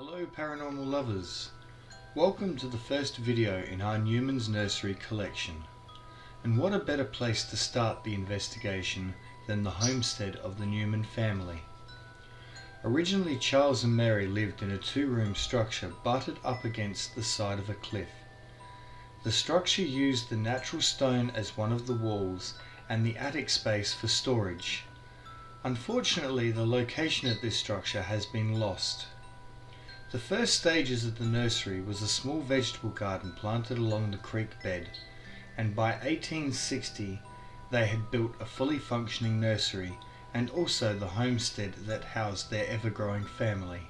Hello paranormal lovers, welcome to the first video in our Newmans Nursery collection. And what a better place to start the investigation than the homestead of the Newman family. Originally Charles and Mary lived in a two-room structure butted up against the side of a cliff. The structure used the natural stone as one of the walls and the attic space for storage. Unfortunately, the location of this structure has been lost. The first stages of the nursery was a small vegetable garden planted along the creek bed, and by 1860 they had built a fully functioning nursery and also the homestead that housed their ever-growing family.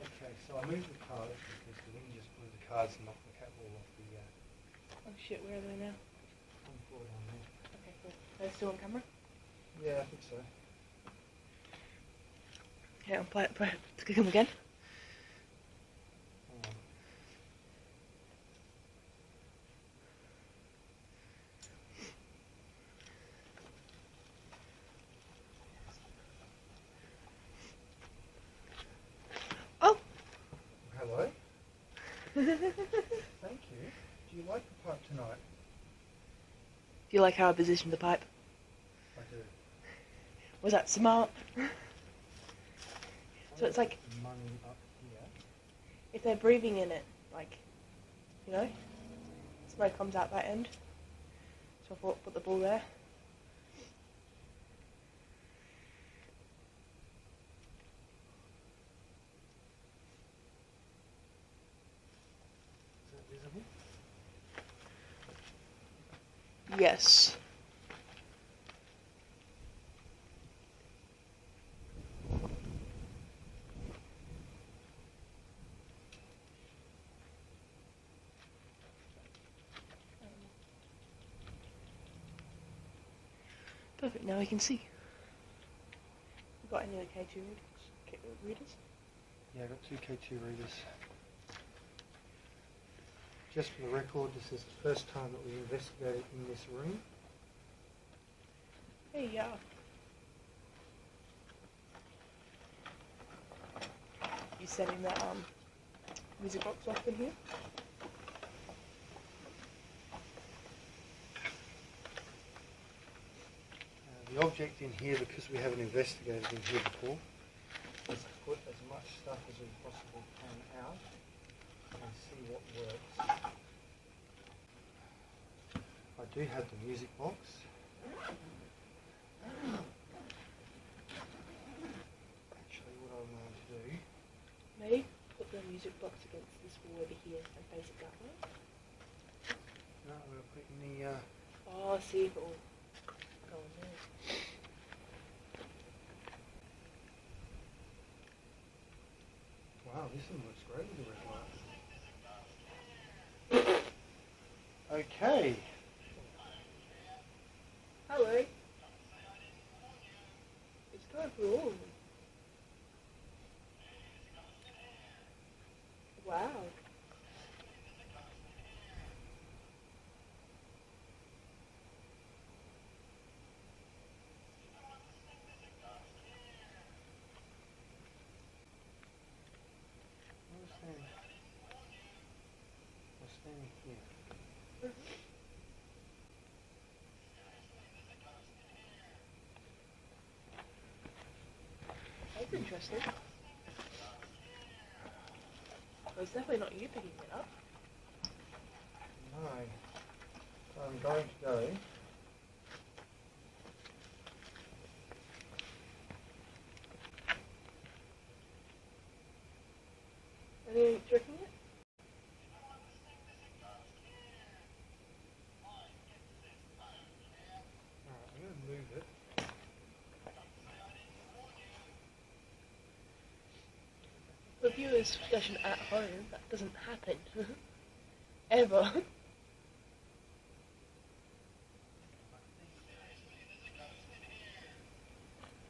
Okay, so I moved the cards because the wind just blew the cards and knocked the cat ball off the Oh shit, where are they now? floor down there. Okay, cool. Are they still on camera? Yeah, I think so. Okay, I'll play it. Let's click them again. Hang on. Oh! Hello? Thank you. Do you like the pipe tonight? Do you like how I positioned the pipe? I do. Was that smart? So it's like, Money up here. if they're breathing in it, like, you know, smoke comes out that end. So I thought, put the ball there. Is that visible? Yes. Perfect, now we can see. You got any of the K2 readers? Yeah, I got two K2 readers. Just for the record, this is the first time that we investigated in this room. Hey, yeah. You setting that music box off in here? The object in here, because we haven't investigated in here before, is to put as much stuff as we possibly can out and see what works. I do have the music box. Actually, what I'm going to do... Maybe put the music box against this wall over here and face it that way. No, I'm going to put it in the... Oh, see if it will go in there. Wow, this one looks great with the red light. Okay. Hello. It's going through all of them. Wow. I'll stand here. That's interesting. Well, it's definitely not you picking it up. No. So I'm going to go. Are you jerking it? Alright, I'm going to move it. For viewers' discussion at home, that doesn't happen. Ever.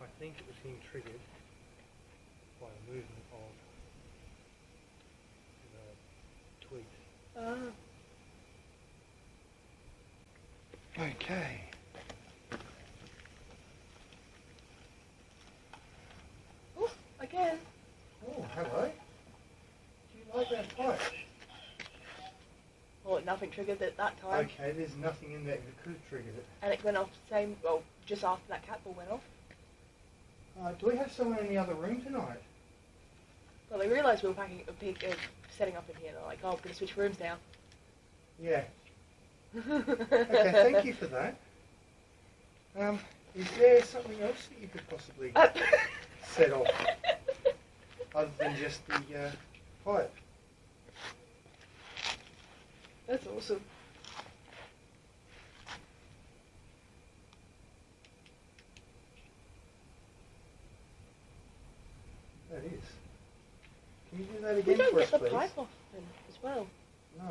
I think it was being triggered by the movement of the twigs. Ah. Okay. Oh, again. Oh, hello. Do you like that pipe? Well, nothing triggered it that time. Okay, there's nothing in there that could have triggered it. And it went off the same, well, just after that cat ball went off. Do we have someone in the other room tonight? Well, they realised we were setting up in here. They're like, oh, we're going to switch rooms now. Yeah. Okay, thank you for that. Is there something else that you could possibly set off other than just the pipe? That's awesome. That is. Can you do that We again don't for us, get the please? pipe off then as well. No.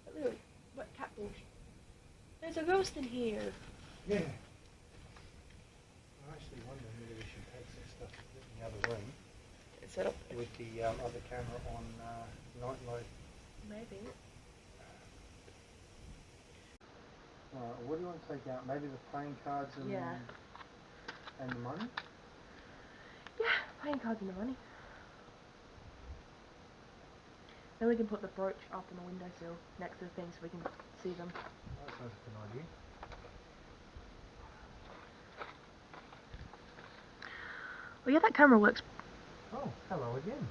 But look, what cat ball? There's a ghost in here. Yeah. I'm actually wondering whether we should take some stuff in the other room It's set up. with the other camera on night mode. Maybe. What do you want to take out? Maybe the playing cards and Yeah. And the money? Yeah, playing cards and the money. Then we can put the brooch up on the windowsill next to the thing so we can see them. That sounds like an idea. Well, yeah, that camera works. Oh, hello again.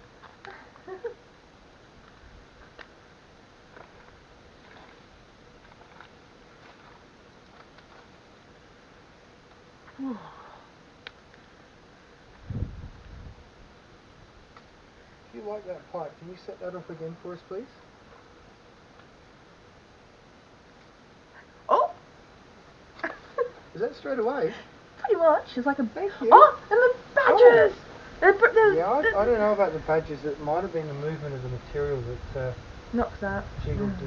If you like that pipe, can you set that off again for us, please? Oh! Is that straight away? Pretty much. It's like a... Thank you. Oh! And the badgers! Yeah, I don't know about the badges. It might have been the movement of the material that Knocks that. jiggled the...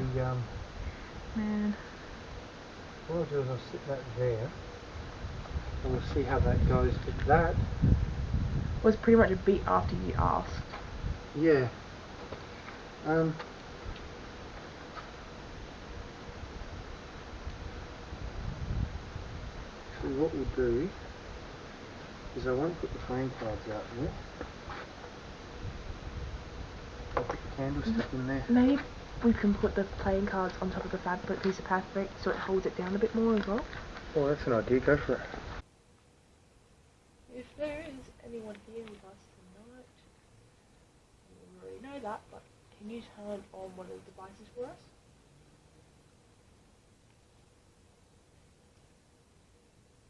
Man. What I'll do is I'll sit that there. And we'll see how that goes. But that... Was pretty much a beat after you asked. Yeah. So what we'll do is I won't put the playing cards out there. I'll put the candlestick in there. Maybe we can put the playing cards on top of the piece of fabric so it holds it down a bit more as well. Oh, that's an idea. Go for it. If there is anyone here with us tonight, we already know that, but can you turn on one of the devices for us?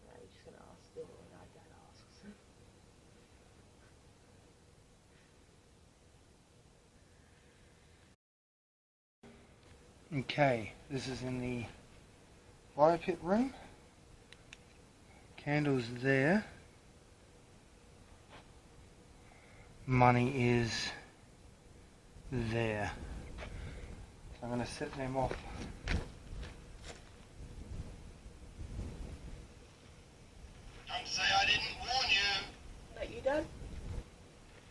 No, you're just going to ask still when our dad asks. Okay, this is in the fire pit room. Candles there. Money is there. So I'm going to set them off. Don't say I didn't warn you. That you, Dad?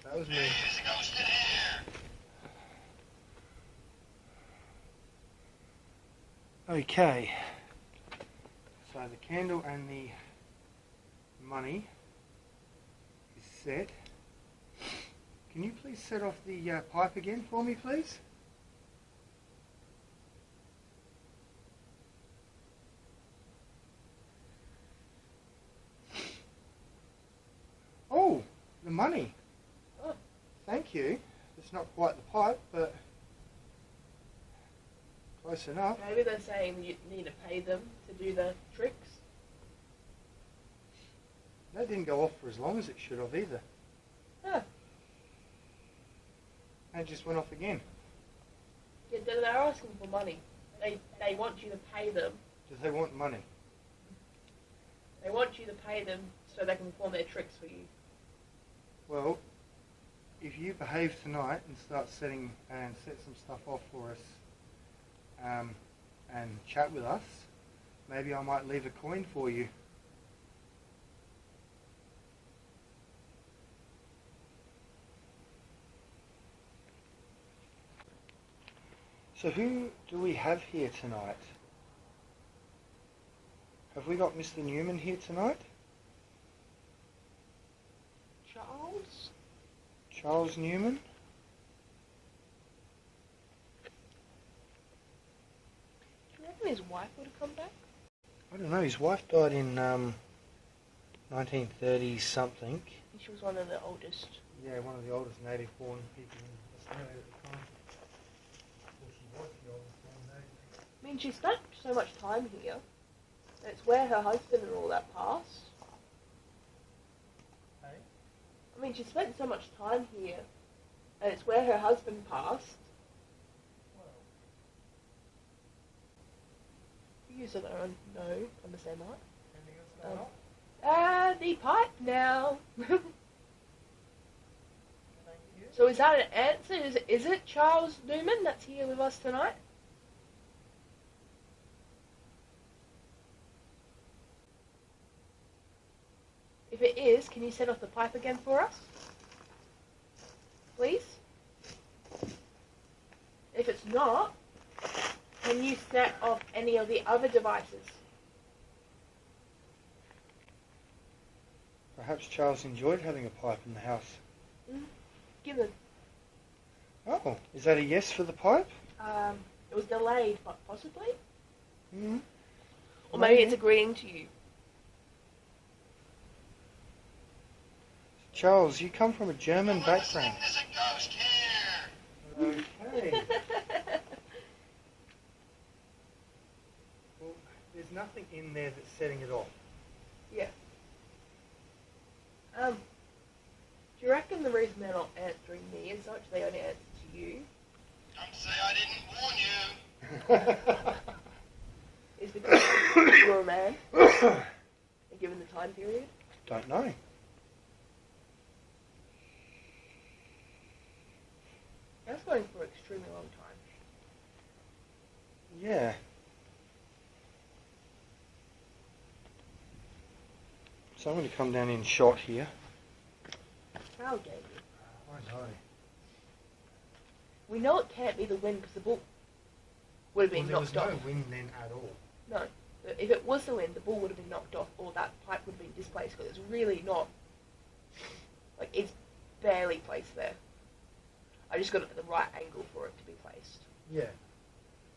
That was me. There's a ghost in here. Okay. So the candle and the money is set. Can you please set off the pipe again for me, please? Oh, the money. Oh. Thank you. It's not quite the pipe, but close enough. Maybe they're saying you need to pay them to do the tricks. That didn't go off for as long as it should have either. Huh. And it just went off again. Yeah, they're asking for money. They want you to pay them Do they want money? They want you to pay them so they can perform their tricks for you. Well, if you behave tonight and set some stuff off for us, and chat with us, maybe I might leave a coin for you. So who do we have here tonight? Have we got Mr. Newman here tonight? Charles? Charles Newman? Do you reckon his wife would have come back? I don't know, his wife died in 1930 something. And she was one of the oldest. Yeah, one of the oldest native born people in Australia at the time. Well, she was the oldest born native. I mean, she spent so much time here. And it's where her husband and all that passed. Hey? I mean, she spent so much time here. And it's where her husband passed. You still don't understand that. Anything else going on? The pipe now. Thank you. So is that an answer? Is it Charles Newman that's here with us tonight? If it is, can you set off the pipe again for us? Please? If it's not, can you set off any of the other devices? Perhaps Charles enjoyed having a pipe in the house. Given. Oh, is that a yes for the pipe? It was delayed, but possibly? Mm-hmm. Or maybe it's agreeing to you. Charles, you come from a German background. There's a ghost here. Okay. Well, there's nothing in there that's setting it off. Yeah. Do you reckon the reason they're not answering me as such, they only answer to you, Don't say I didn't warn you. is because you're a man? And given the time period? Don't know. That's going for an extremely long time. Yeah. So I'm going to come down in shot here. How dare you? I know. We know it can't be the wind because the bull would have been Well, there knocked was off. no wind then at all. No. If it was the wind, the bull would have been knocked off or that pipe would have been displaced because it's really not, like, it's barely placed there. I just got it at the right angle for it to be placed. Yeah.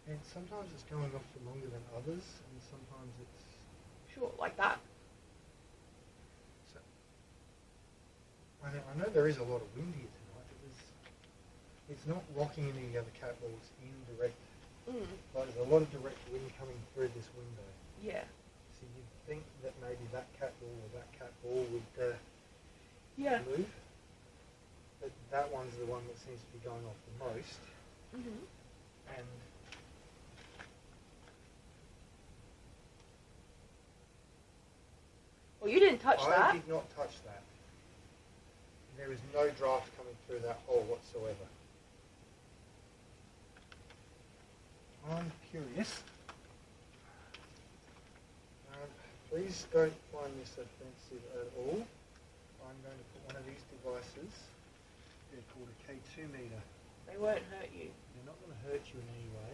And sometimes it's going off for longer than others, and sometimes it's... Sure, like that. So, I know there is a lot of wind here tonight. It's not rocking any of the other cat balls in direct. Like there's a lot of direct wind coming through this window. Yeah. So you'd think that maybe that cat ball or that cat ball would Yeah. move. But that one's the one that seems to be going off the most. And Well, you didn't touch I that. did not touch that. There is no draft coming through that hole whatsoever. I'm curious. Please don't find this offensive at all. I'm going to put one of these devices. They're called a K2 meter. They won't hurt you. They're not going to hurt you in any way.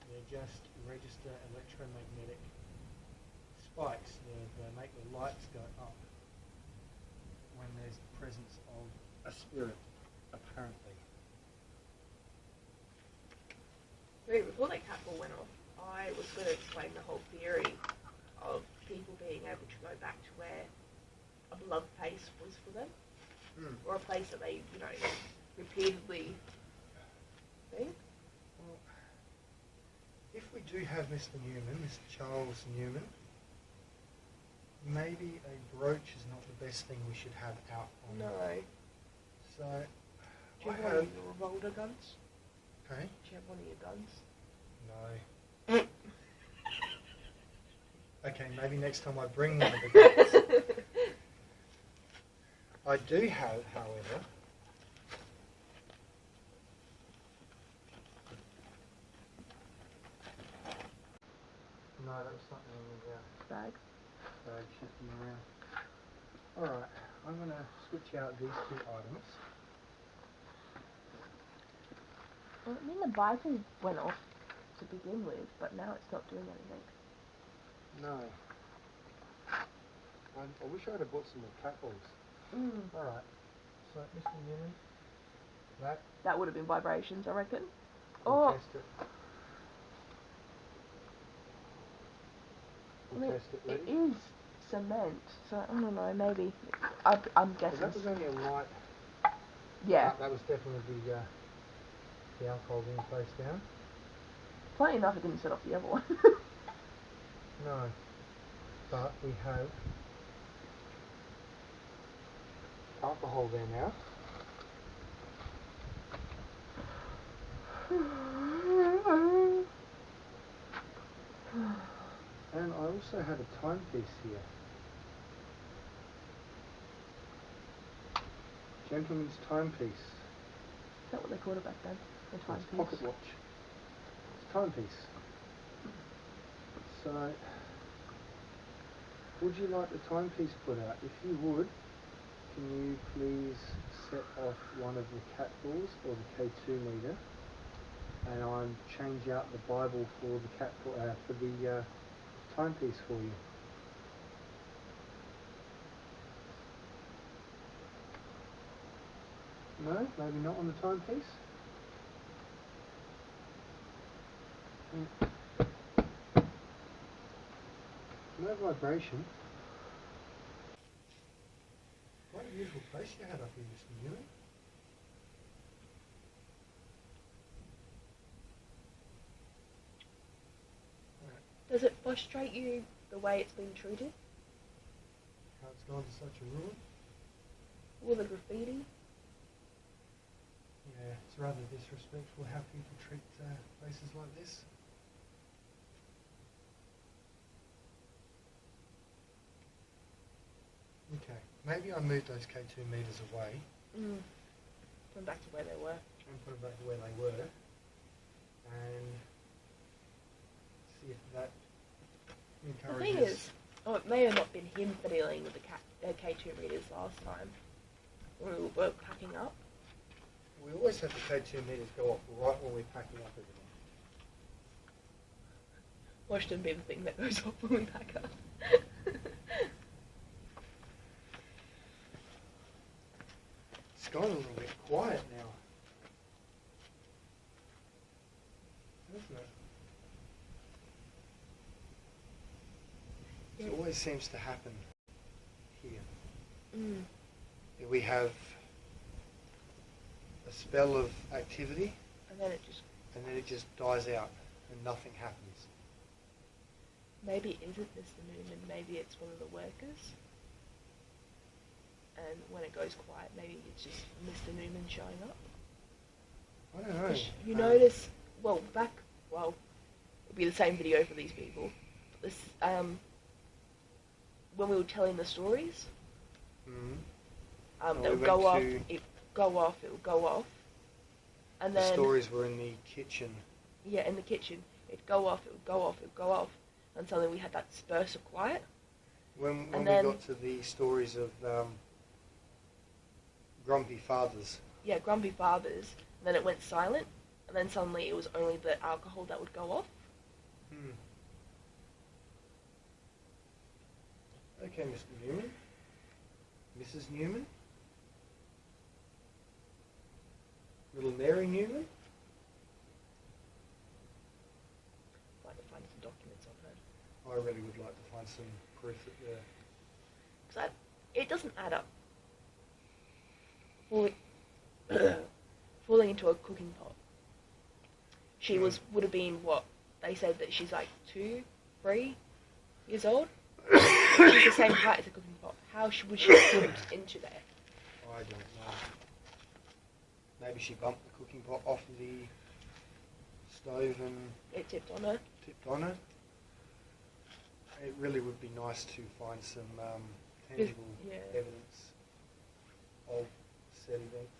They're just register electromagnetic spikes. They make the lights go up when there's the presence of a spirit, apparently. Wait, before that cat ball went off, I was going to explain the whole theory of people being able to go back to where a beloved place was for them, or a place that they, repeatedly think. Well, if we do have Mr. Newman, Mr. Charles Newman, maybe a brooch is not the best thing we should have out on. No. So, Do you I have one have... of your revolver guns? Okay. Do you have one of your guns? No. Maybe next time I bring one of the cats. I do have, however, no, that was something in the Bag. bag shifting around. Alright, I'm going to switch out these two items. Well, I mean, the Bible went off to begin with, but now it's not doing anything. No. I wish I had bought some more cat balls. Alright, so Mr. Newman, That would have been vibrations, I reckon. we'll test it. We'll test it, It ready? is cement, so I don't know, maybe. I'm guessing. That was only a light. Yeah. That was definitely the alcohol being placed down. Funny enough, it didn't set off the other one. No. But we have alcohol there now. And I also have a timepiece here. Gentleman's timepiece. Is that what they called it back then? The It's timepiece. pocket watch. It's timepiece. So, would you like the timepiece put out? If you would, can you please set off one of the cat balls or the K2 meter, and I'll change out the Bible for the for the timepiece for you. No, maybe not on the timepiece. No vibration. What a beautiful place you had up here, Mr. Newman. Does it frustrate you the way it's been treated? How it's gone to such a ruin. All the graffiti? Yeah, it's rather disrespectful how people treat places like this. Okay, maybe I move those K2 meters away Put them back to where they were. and put them back to where they were, and see if that encourages. The thing is, it may have not been him dealing with the K2 meters last time when we were packing up. We always have the K2 meters go off right when we're packing up everything. Watch them be the thing that goes off when we pack up. It's gone a little bit quiet now. Hasn't it? It always seems to happen here. We have a spell of activity, And then it just dies out and nothing happens. maybe it isn't Mr. Newman, maybe it's one of the workers. And when it goes quiet, maybe it's just Mr. Newman showing up. I don't know. You notice, it'll be the same video for these people. This, when we were telling the stories, they would go off, it would go off. And the then stories were in the kitchen. Yeah, in the kitchen. It'd go off, it would go off, it would go off. And suddenly we had that burst of quiet. When we then, got to the stories of grumpy fathers. Yeah, grumpy fathers. And then it went silent. And then suddenly it was only the alcohol that would go off. Okay, Mr. Newman. Mrs. Newman. Little Mary Newman. I'd like to find some documents on her. I really would like to find some proof that the... Because it doesn't add up. Falling into a cooking pot. She would have been, what? They said that she's like 2, 3 years old. She's the same height as a cooking pot. How would she fit into there? I don't know. Maybe she bumped the cooking pot off the stove and It tipped on her. tipped on it. It really would be nice to find some tangible evidence of said events.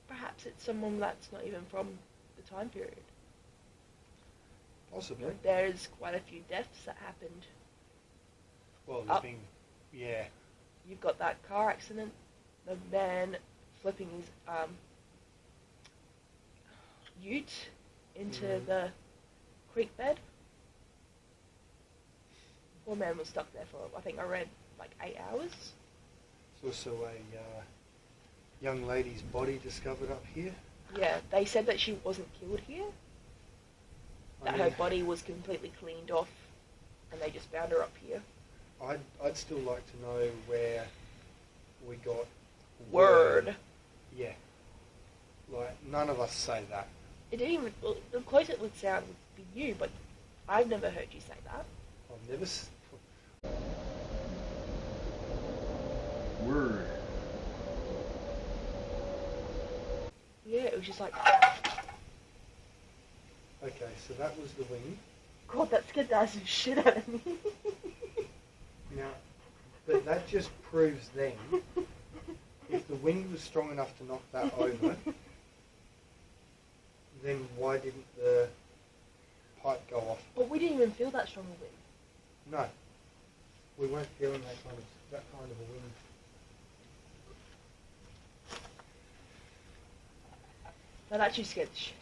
Perhaps it's someone that's not even from the time period. Possibly. There's quite a few deaths that happened. Well, there's been, You've got that car accident, the man flipping his ute into the creek bed. Poor man was stuck there for, I think I read, like 8 hours. There's also a young lady's body discovered up here. Yeah, they said that she wasn't killed here. That her body was completely cleaned off, and they just found her up here. I'd still like to know where we got word. Yeah. Like, none of us say that. It didn't even, well, the closest it would sound would be you, but I've never heard you say that. I've never... Word. Yeah, it was just like... Okay, so that was the wing. God, that scared the shit out of me. Now, but that just proves then, if the wind was strong enough to knock that over, then why didn't the pipe go off? But we didn't even feel that strong a wind. No, we weren't feeling that kind of a wind. That actually scared the shit.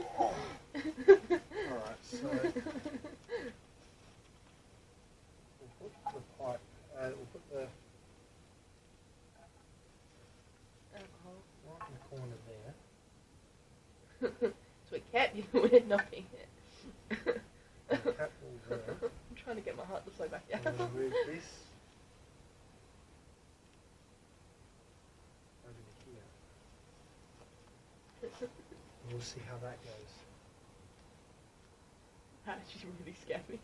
Alright, so we'll put the pipe, we'll put the Alcohol. right in the corner there. So it kept you with nothing. The cap will there. I'm trying to get my heart to slow back down. And we'll move this over to here. And we'll see how that goes. That actually really scared me.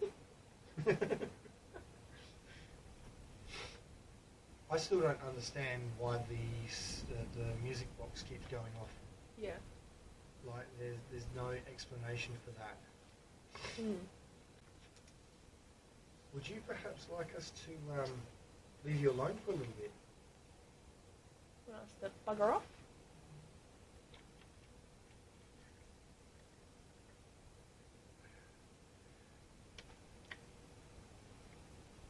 I still don't understand why the music box keeps going off. Yeah. Like, there's no explanation for that. Would you perhaps like us to leave you alone for a little bit? Want us to bugger off?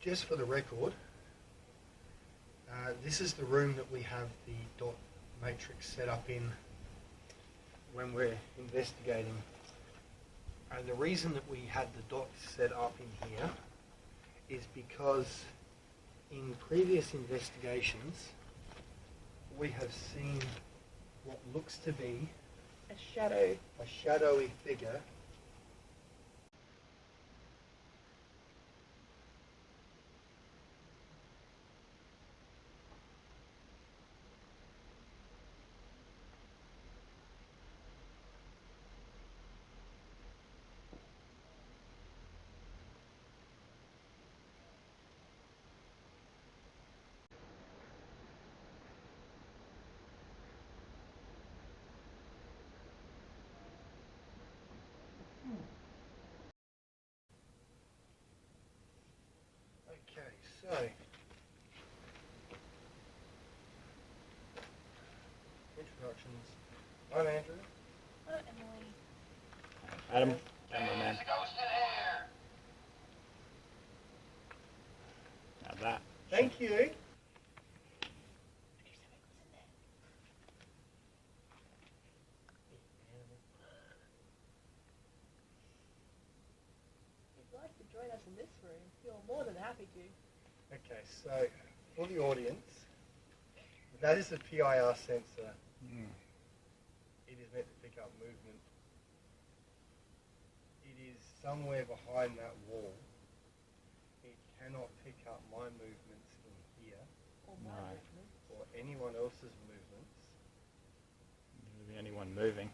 Just for the record, this is the room that we have the dot matrix set up in when we're investigating. And the reason that we had the dots set up in here is because in previous investigations we have seen what looks to be A shadow. a shadowy figure . Okay, so introductions. I'm Andrew. Oh, Emily. Adam, cameraman. Now that. Thank you. If you'd like to join us in this room, you're more than happy to. Okay, so for the audience, that is a PIR sensor. It is meant to pick up movement. It is somewhere behind that wall. It cannot pick up my movements in here Or my No. movements. or anyone else's movements. There'll be anyone moving.